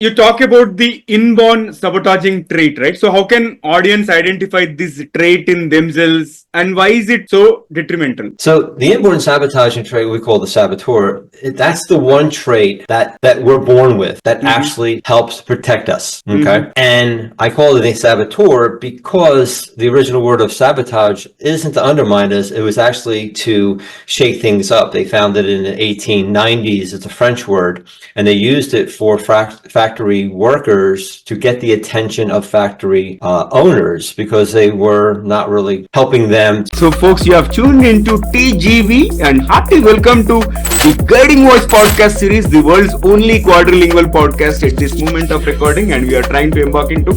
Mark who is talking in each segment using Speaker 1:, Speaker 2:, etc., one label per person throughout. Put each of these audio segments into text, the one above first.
Speaker 1: you talk about the inborn sabotaging trait, right? So how can audience identify this trait in themselves and why is it so detrimental?
Speaker 2: So the inborn sabotaging trait we call the saboteur, that's the one trait that we're born with that actually helps protect us. Okay. And I call it a saboteur because the original word of sabotage isn't to undermine us. It was actually to shake things up. They found it in the 1890s. It's a French word, and they used it for factory workers to get the attention of factory owners because they were not really helping them.
Speaker 1: So folks, you have tuned into TGV and hearty welcome to the Guiding Voice podcast series, the world's only quadrilingual podcast at this moment of recording, and we are trying to embark into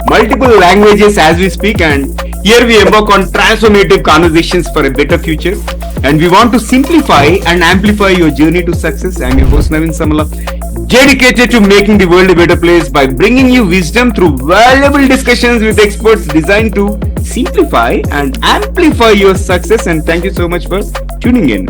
Speaker 1: multiple languages as we speak, and here we embark on transformative conversations for a better future, and we want to simplify and amplify your journey to success. I'm your host Naveen Samala, dedicated to making the world a better place by bringing you wisdom through valuable discussions with experts designed to simplify and amplify your success. And thank you so much for tuning in.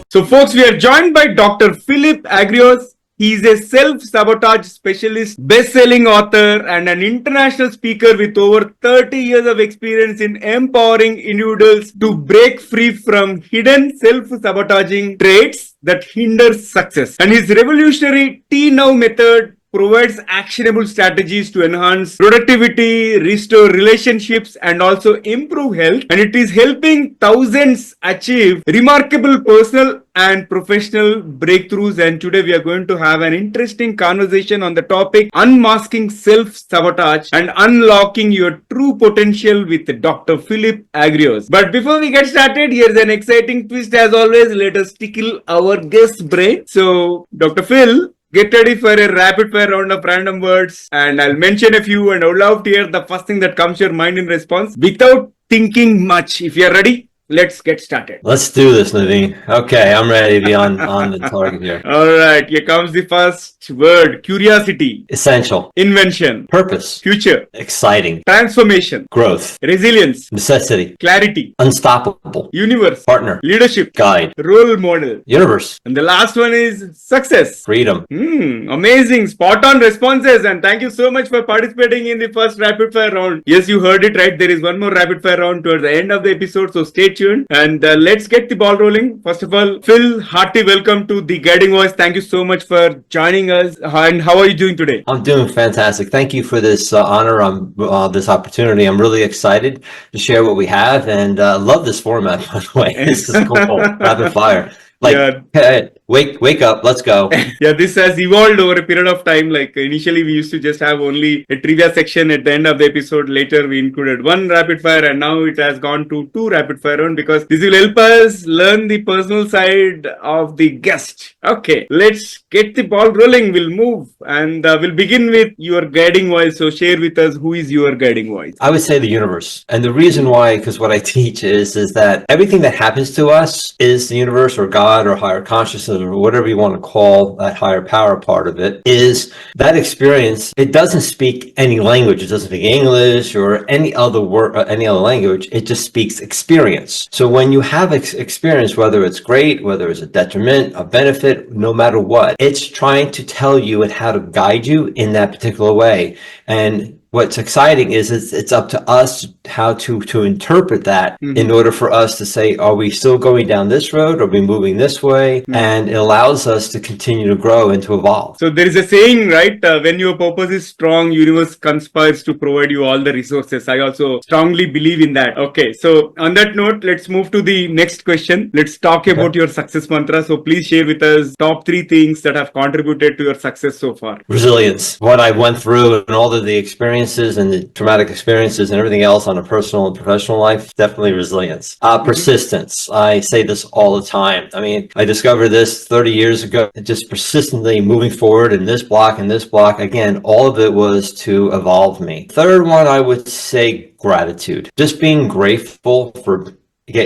Speaker 1: So folks, we are joined by Dr. Philip Agrios. He is a self-sabotage specialist, best-selling author, and an international speaker with over 30 years of experience in empowering individuals to break free from hidden self-sabotaging traits that hinder success. And his revolutionary T-Now method provides actionable strategies to enhance productivity, restore relationships, and also improve health. And it is helping thousands achieve remarkable personal and professional breakthroughs. And today we are going to have an interesting conversation on the topic unmasking self-sabotage and unlocking your true potential with Dr. Philip Agrios. But before we get started, here's an exciting twist as always. Let us tickle our guest brain. So Dr. Phil, get ready for a rapid fire round of random words, and I'll mention a few, and I would love to hear the first thing that comes to your mind in response without thinking much. If you're ready, let's get started.
Speaker 2: Let's do this, Naveen. Okay, I'm ready to be on the target here.
Speaker 1: All right, here comes the first word. Curiosity.
Speaker 2: Essential.
Speaker 1: Invention.
Speaker 2: Purpose.
Speaker 1: Future.
Speaker 2: Exciting.
Speaker 1: Transformation.
Speaker 2: Growth.
Speaker 1: Resilience.
Speaker 2: Necessity.
Speaker 1: Clarity.
Speaker 2: Unstoppable.
Speaker 1: Universe.
Speaker 2: Partner.
Speaker 1: Leadership.
Speaker 2: Guide.
Speaker 1: Role model.
Speaker 2: Universe.
Speaker 1: And the last one is success.
Speaker 2: Freedom.
Speaker 1: Amazing. Spot on responses. And thank you so much for participating in the first rapid fire round. Yes, you heard it right. There is one more rapid fire round towards the end of the episode. So stay tuned and let's get the ball rolling. First of all, Phil, hearty welcome to the Guiding Voice. Thank you so much for joining us. And how are you doing today?
Speaker 2: I'm doing fantastic. Thank you for this honor, this opportunity. I'm really excited to share what we have, and love this format, by the way. This is cool. Rapid fire. Hey, wake up, let's go.
Speaker 1: Yeah, this has evolved over a period of time. Like initially we used to just have only a trivia section at the end of the episode. Later we included one rapid fire, and now it has gone to two rapid fire round because this will help us learn the personal side of the guest. Okay, let's get the ball rolling. We'll move and we'll begin with your guiding voice. So share with us, who is your guiding voice?
Speaker 2: I would say the universe. And the reason why, because what I teach is that everything that happens to us is the universe or God or higher consciousness or whatever you want to call that higher power part of it, is that experience. It doesn't speak any language. It doesn't speak English or any other word, any other language. It just speaks experience. So when you have experience, whether it's great, whether it's a detriment, a benefit, no matter what, it's trying to tell you and how to guide you in that particular way. And what's exciting is it's up to us how to interpret that in order for us to say, are we still going down this road? Are we moving this way? And it allows us to continue to grow and to evolve.
Speaker 1: So there is a saying, right? When your purpose is strong, universe conspires to provide you all the resources. I also strongly believe in that. Okay. So on that note, let's move to the next question. Let's talk about your success mantra. So please share with us top 3 things that have contributed to your success so far.
Speaker 2: Resilience. What I went through and all of the experiences and the traumatic experiences and everything else on a personal and professional life, definitely resilience. Persistence. I say this all the time. I mean, I discovered this 30 years ago, just persistently moving forward in this block and this block. Again, all of it was to evolve me. Third one, I would say gratitude. Just being grateful for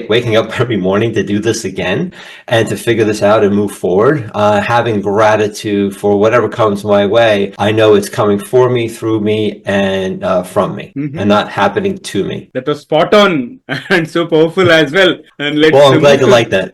Speaker 2: waking up every morning to do this again and to figure this out and move forward, having gratitude for whatever comes my way. I know it's coming for me, through me, and from me, and not happening to me.
Speaker 1: That was spot on and so powerful as well. And let's
Speaker 2: Well, I'm glad you like that.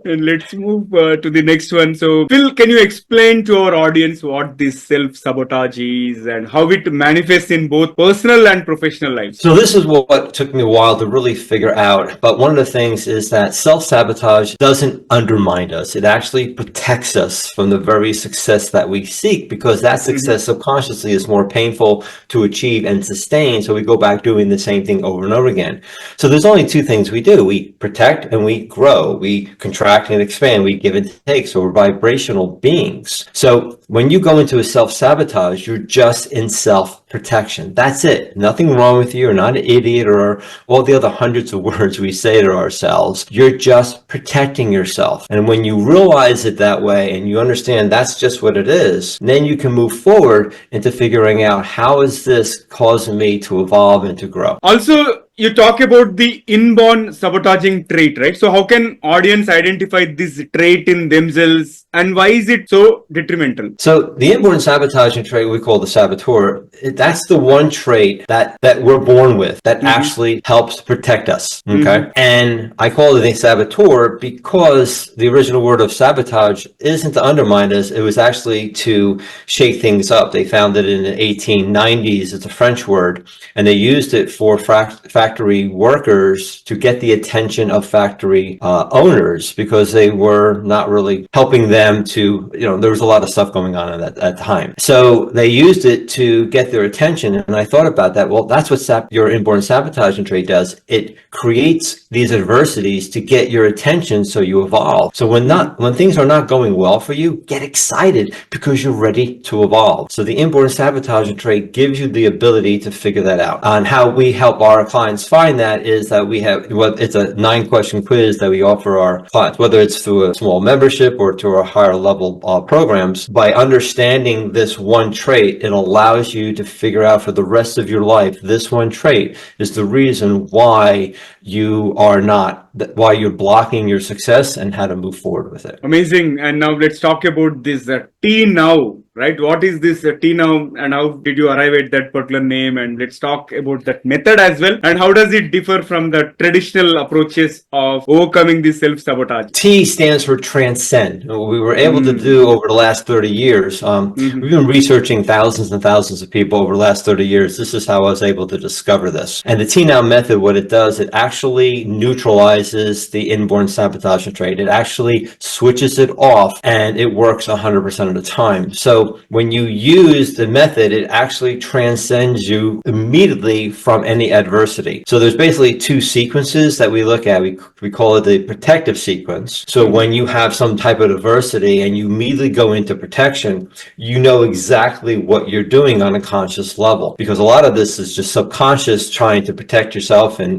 Speaker 1: and let's move to the next one. So, Phil, can you explain to our audience what this self-sabotage is and how it manifests in both personal and professional lives?
Speaker 2: So this is what took me a while to really figure out. But one of the things is that self-sabotage doesn't undermine us. It actually protects us from the very success that we seek, because that success subconsciously is more painful to achieve and sustain. So we go back doing the same thing over and over again. So there's only two things we do. We protect and we grow. We contract and expand. We give and take. So we're vibrational beings. So when you go into a self-sabotage, you're just in self-protection. That's it. Nothing wrong with you. You're not an idiot or all the other hundreds of words we say to ourselves. You're just protecting yourself. And when you realize it that way and you understand that's just what it is, then you can move forward into figuring out, how is this causing me to evolve and to grow?
Speaker 1: Also, you talk about the inborn sabotaging trait, right? So how can audience identify this trait in themselves and why is it so detrimental?
Speaker 2: So the inborn sabotaging trait we call the saboteur, that's the one trait that we're born with that actually helps protect us. Okay. And I call it a saboteur because the original word of sabotage isn't to undermine us. It was actually to shake things up. They found it in the 1890s. It's a French word, and they used it for factory workers to get the attention of factory owners, because they were not really helping them to, there was a lot of stuff going on at that time. So they used it to get their attention. And I thought about that. Well, that's what your inborn sabotaging trait does. It creates these adversities to get your attention so you evolve. So when things are not going well for you, get excited because you're ready to evolve. So the inborn sabotaging trait gives you the ability to figure that out. And how we help our clients find that is that we have, it's a 9-question quiz that we offer our clients, whether it's through a small membership or to our higher level programs. By understanding this one trait, it allows you to figure out for the rest of your life, this one trait is the reason why why you're blocking your success and how to move forward with it.
Speaker 1: Amazing. And now let's talk about this T now, right? What is this T now and how did you arrive at that particular name? And let's talk about that method as well. And how does it differ from the traditional approaches of overcoming this self-sabotage?
Speaker 2: T stands for transcend. What we were able to do over the last 30 years, we've been researching thousands and thousands of people over the last 30 years. This is how I was able to discover this. And the T now method, what it does, it actually neutralizes the inborn sabotaging trait. It actually switches it off and it works 100% of the time. So when you use the method, it actually transcends you immediately from any adversity. So there's basically two sequences that we look at. We call it the protective sequence. So when you have some type of adversity and you immediately go into protection, you know exactly what you're doing on a conscious level, because a lot of this is just subconscious trying to protect yourself and,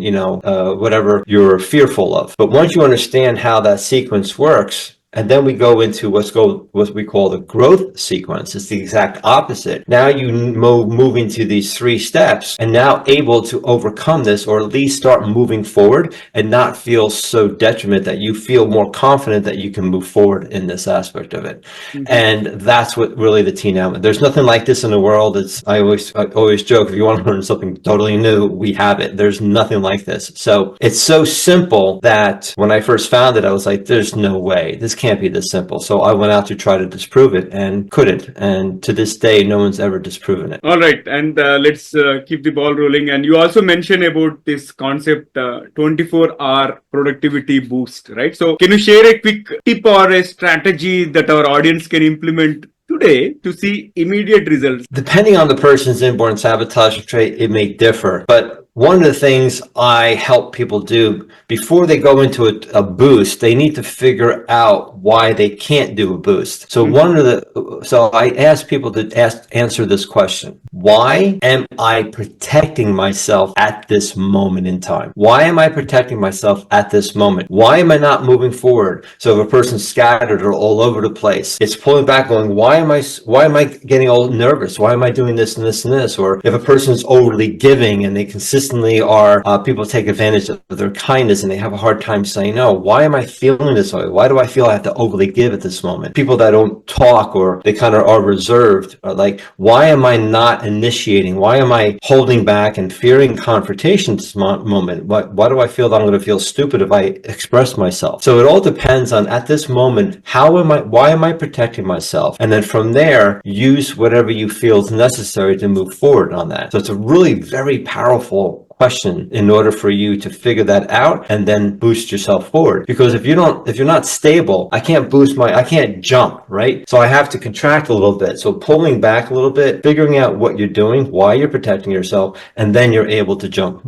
Speaker 2: whatever you're fearful of. But once you understand how that sequence works, and then we go into what we call the growth sequence. It's the exact opposite. Now you move into these 3 steps and now able to overcome this, or at least start moving forward and not feel so detriment, that you feel more confident that you can move forward in this aspect of it. And that's what really the T now. There's nothing like this in the world. I always joke, if you want to learn something totally new, we have it. There's nothing like this. So it's so simple that when I first found it, I was like, there's no way. This can't be this simple. So I went out to try to disprove it and couldn't. And to this day, no one's ever disproven it.
Speaker 1: All right. And let's keep the ball rolling. And you also mentioned about this concept, 24-hour productivity boost, right? So can you share a quick tip or a strategy that our audience can implement today to see immediate results?
Speaker 2: Depending on the person's inborn sabotage trait, it may differ. But one of the things I help people do before they go into a boost, they need to figure out why they can't do a boost. So so I ask people to answer this question: why am I protecting myself at this moment in time? Why am I protecting myself at this moment? Why am I not moving forward? So if a person's scattered or all over the place, it's pulling back, going, why am I getting all nervous? Why am I doing this and this and this? Or if a person's overly giving and they consistently consistently are people take advantage of their kindness and they have a hard time saying no. Why am I feeling this way? Why do I feel I have to overly give at this moment? People that don't talk or they kind of are reserved are like, why am I not initiating? Why am I holding back and fearing confrontation at this moment? Why do I feel that I'm going to feel stupid if I express myself? So it all depends on at this moment, why am I protecting myself? And then from there, use whatever you feel is necessary to move forward on that. So it's a really very powerful question in order for you to figure that out and then boost yourself forward. Because if you're not stable, I can't jump, right? So I have to contract a little bit. So pulling back a little bit, figuring out what you're doing, why you're protecting yourself, and then you're able to jump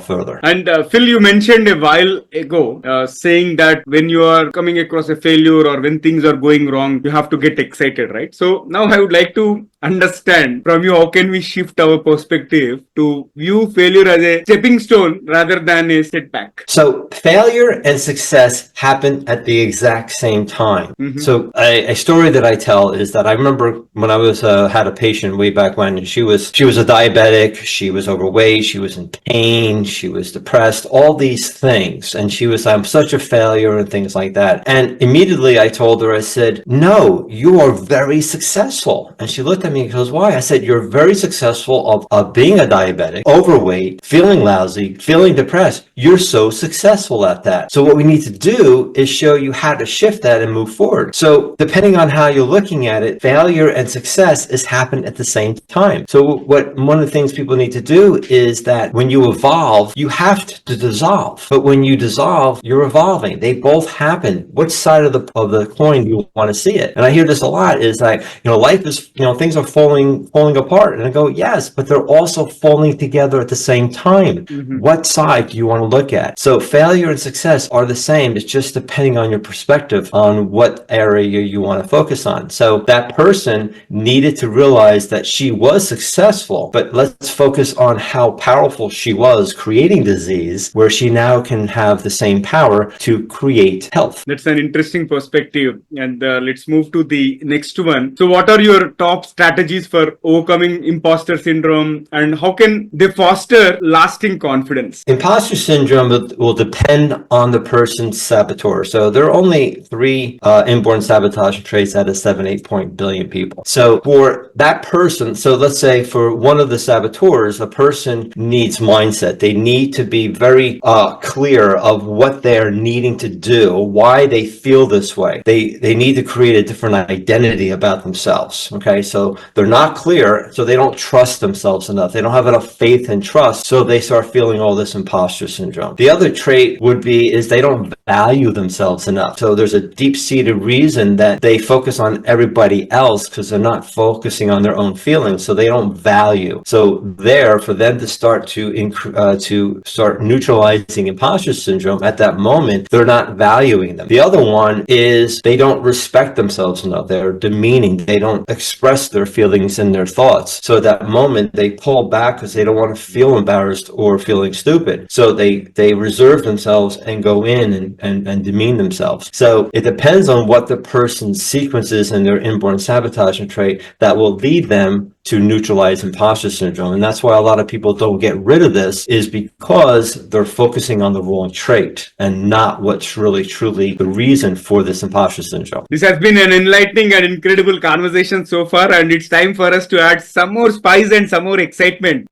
Speaker 2: further.
Speaker 1: And Phil, you mentioned a while ago saying that when you are coming across a failure or when things are going wrong, you have to get excited, right? So now I would like to understand from you, how can we shift our perspective to view failure as a stepping stone rather than a setback?
Speaker 2: So failure and success happen at the exact same time. Mm-hmm. So a story that I tell is that I remember when I was had a patient way back when, and she was a diabetic, she was overweight, she was in pain, she was depressed, all these things, and she was, I'm such a failure and things like that. And immediately I told her, I said, no, you are very successful. And she looked at me and goes, why? I said, you're very successful of being a diabetic, overweight, feeling lousy, feeling depressed. You're so successful at that. So what we need to do is show you how to shift that and move forward. So depending on how you're looking at it, failure and success is happen at the same time. So one of the things people need to do is that when you evolve, you have to dissolve. But when you dissolve, you're evolving. They both happen. Which side of the coin do you want to see it? And I hear this a lot is like, life is, things are falling apart. And I go, yes, but they're also falling together at the same time. Mm-hmm. What side do you want to look at? So failure and success are the same. It's just depending on your perspective on what area you want to focus on. So that person needed to realize that she was successful, but let's focus on how powerful she was creating disease, where she now can have the same power to create health.
Speaker 1: That's an interesting perspective. And let's move to the next one. So what are your top strategies for overcoming imposter syndrome, and how can they foster lasting confidence?
Speaker 2: Imposter syndrome will depend on the person's saboteur. So there are only 3 inborn sabotage traits out of 7-8 billion people. So for that person, so let's say for one of the saboteurs, a person needs mindset. They need to be very clear of what they're needing to do, why they feel this way. They need to create a different identity about themselves. Okay, so they're not clear, so they don't trust themselves enough. They don't have enough faith and trust, so they start feeling all this imposter syndrome. The other trait would be is they don't value themselves enough. So there's a deep-seated reason that they focus on everybody else because they're not focusing on their own feelings, so they don't value. So there, for them to start to start neutralizing imposter syndrome, at that moment, they're not valuing them. The other one is they don't respect themselves enough. They're demeaning. They don't express their feelings and their thoughts. So at that moment, they pull back because they don't want to feel embarrassed or feeling stupid. So they reserve themselves and go in and demean themselves. So it depends on what the person's sequence is in their inborn sabotaging trait that will lead them to neutralize imposter syndrome. And that's why a lot of people don't get rid of this, is because they're focusing on the wrong trait and not what's really truly the reason for this imposter syndrome.
Speaker 1: This has been an enlightening and incredible conversation so far, and it's time for us to add some more spice and some more excitement.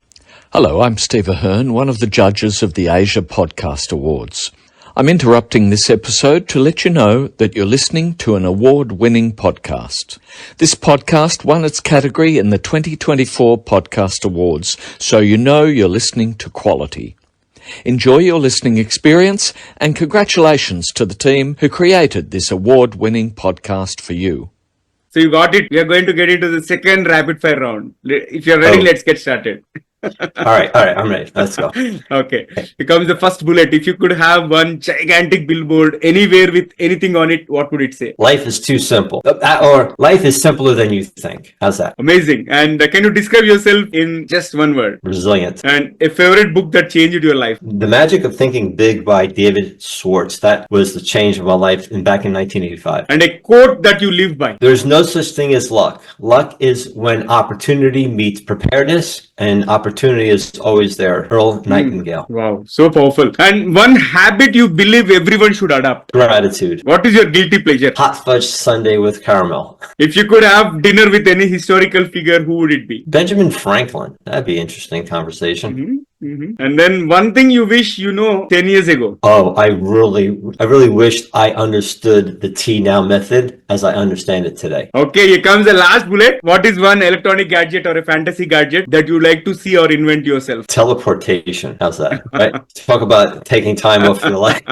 Speaker 3: Hello, I'm Steve Ahern, one of the judges of the Asia Podcast Awards. I'm interrupting this episode to let you know that you're listening to an award-winning podcast. This podcast won its category in the 2024 Podcast Awards, so you know you're listening to quality. Enjoy your listening experience, and congratulations to the team who created this award-winning podcast for you.
Speaker 1: So you got it. We are going to get into the second rapid-fire round. If you're ready, let's get started.
Speaker 2: All right, I'm ready. Let's go.
Speaker 1: Okay. Here comes the first bullet. If you could have one gigantic billboard anywhere with anything on it, what would it say?
Speaker 2: Life is too simple. Or life is simpler than you think. How's that?
Speaker 1: Amazing. And can you describe yourself in just one word?
Speaker 2: Resilient.
Speaker 1: And a favorite book that changed your life?
Speaker 2: The Magic of Thinking Big by David Schwartz. That was the change of my life back in 1985.
Speaker 1: And a quote that you live by?
Speaker 2: There's no such thing as luck. Luck is when opportunity meets preparedness, and opportunity opportunity is always there. Earl Nightingale.
Speaker 1: Wow, so powerful. And one habit you believe everyone should adopt.
Speaker 2: Gratitude.
Speaker 1: What is your guilty pleasure?
Speaker 2: Hot fudge sundae with caramel.
Speaker 1: If you could have dinner with any historical figure, who would it be?
Speaker 2: Benjamin Franklin. That'd be an interesting conversation.
Speaker 1: And then one thing you wish 10 years ago.
Speaker 2: Oh, I really wished I understood the T now method as I understand it today.
Speaker 1: Okay, here comes the last bullet. What is one electronic gadget or a fantasy gadget that you like to see or invent yourself?
Speaker 2: Teleportation. How's that? Right? Talk about taking time off your life.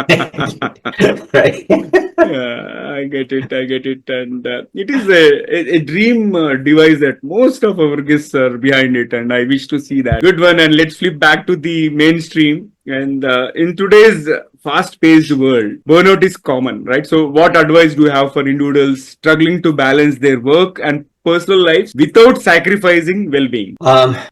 Speaker 2: Right?
Speaker 1: Yeah, I get it. And it is a dream device that most of our guests are behind it. And I wish to see that. Good one. And let's flip back to the mainstream. And in today's fast-paced world, burnout is common, right? So what advice do you have for individuals struggling to balance their work and personal lives without sacrificing well-being?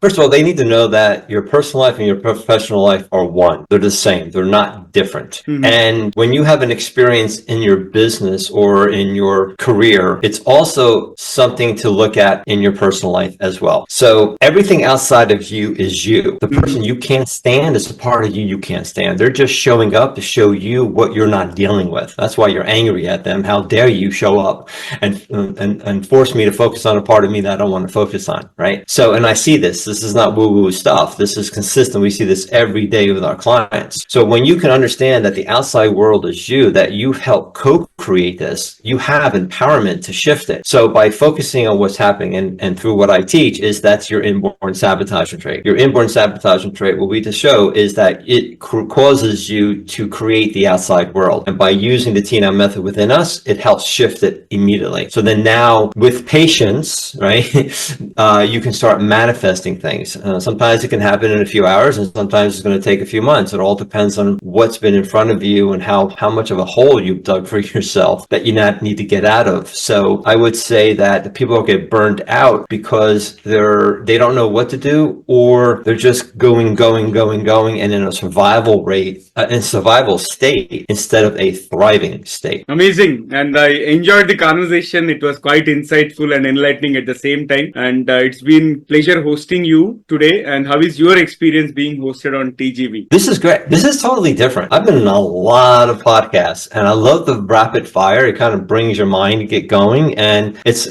Speaker 2: First of all, they need to know that your personal life and your professional life are one. They're the same. They're not different. And when you have an experience in your business or in your career, it's also something to look at in your personal life as well. So everything outside of you is you. The person you can't stand is a part of you can't stand. They're just showing up to show you what you're not dealing with. That's why you're angry at them. How dare you show up and force me to focus on a part of me that I don't want to focus on, right? So, and I see this is not woo-woo stuff. This is consistent. We see this every day with our clients. So when you can understand that the outside world is you, that you've helped co-create this, you have empowerment to shift it. So by focusing on what's happening and through what I teach is that's your inborn sabotaging trait. Your inborn sabotaging trait, what we to show is that it causes you to create the outside world. And by using the TNM method within us, it helps shift it immediately. So then now with patience, right, you can start manifesting things. Sometimes it can happen in a few hours and sometimes it's going to take a few months. It all depends on what's been in front of you and how much of a hole you've dug for yourself that you not need to get out of. So I would say that the people get burned out because they don't know what to do, or they're just going and in a survival state instead of a thriving state.
Speaker 1: Amazing. And I enjoyed the conversation. It was quite insightful and enlightening at the same time. And it's been pleasure hosting you today. And how is your experience being hosted on TGV?
Speaker 2: This is great. This is totally different. I've been in a lot of podcasts and I love the rapid fire. It kind of brings your mind to get going. And it's,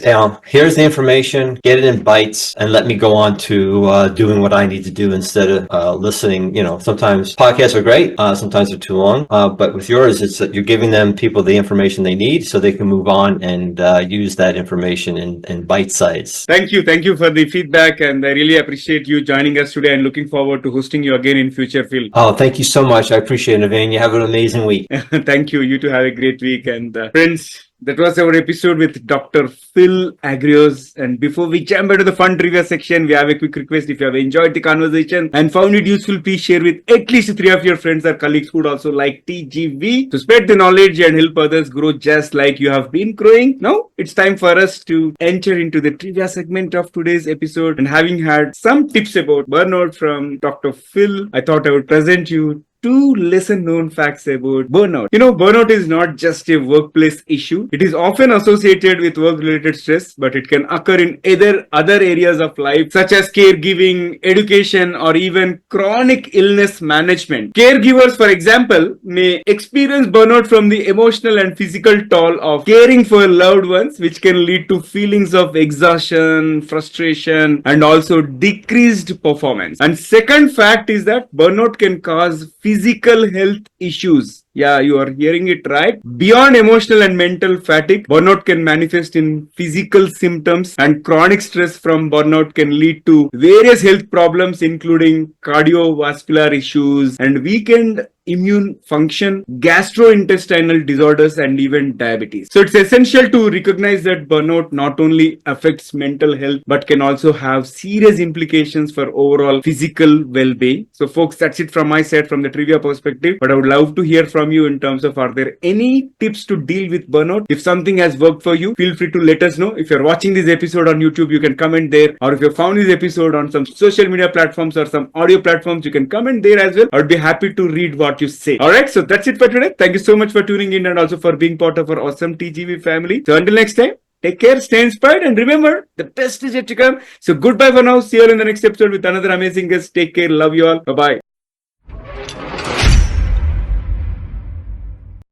Speaker 2: here's the information, get it in bites and let me go on to doing what I need to do instead of listening. Sometimes podcasts are great. Sometimes they're too long. But with yours, it's that you're giving people the information they need so they can move on and use that information in bite size.
Speaker 1: Thank you. Thank you for the feedback. And I really appreciate you joining us today and looking forward to hosting you again in future, Phil.
Speaker 2: Oh, thank you so much. I appreciate it, Naveen. You have an amazing week.
Speaker 1: Thank you. You too have a great week. And friends, that was our episode with Dr. Phil Agrios. And before we jump into the fun trivia section, we have a quick request. If you have enjoyed the conversation and found it useful, please share with at least 3 of your friends or colleagues who would also like TGV to spread the knowledge and help others grow just like you have been growing. Now, it's time for us to enter into the trivia segment of today's episode. And having had some tips about burnout from Dr. Phil, I thought I would present you 2 lesser-known facts about burnout. Burnout is not just a workplace issue. It is often associated with work-related stress, but it can occur in either other areas of life, such as caregiving, education, or even chronic illness management. Caregivers, for example, may experience burnout from the emotional and physical toll of caring for loved ones, which can lead to feelings of exhaustion, frustration, and also decreased performance. And second fact is that burnout can cause physical health issues. Yeah, you are hearing it right. Beyond emotional and mental fatigue, burnout can manifest in physical symptoms, and chronic stress from burnout can lead to various health problems, including cardiovascular issues and weakened immune function, gastrointestinal disorders, and even diabetes. So it's essential to recognize that burnout not only affects mental health, but can also have serious implications for overall physical well-being. So folks, that's it from my side from the trivia perspective. But I would love to hear from you in terms of, are there any tips to deal with burnout? If something has worked for you, feel free to let us know. If you're watching this episode on YouTube, you can comment there. Or if you found this episode on some social media platforms or some audio platforms, you can comment there as well. I'd be happy to read what you say. Alright, so that's it for today. Thank you so much for tuning in and also for being part of our awesome TGV family. So until next time, Take care, stay inspired, and remember, the best is yet to come. So goodbye for now. See you all in the next episode with another amazing guest. Take care. Love you all. Bye-bye.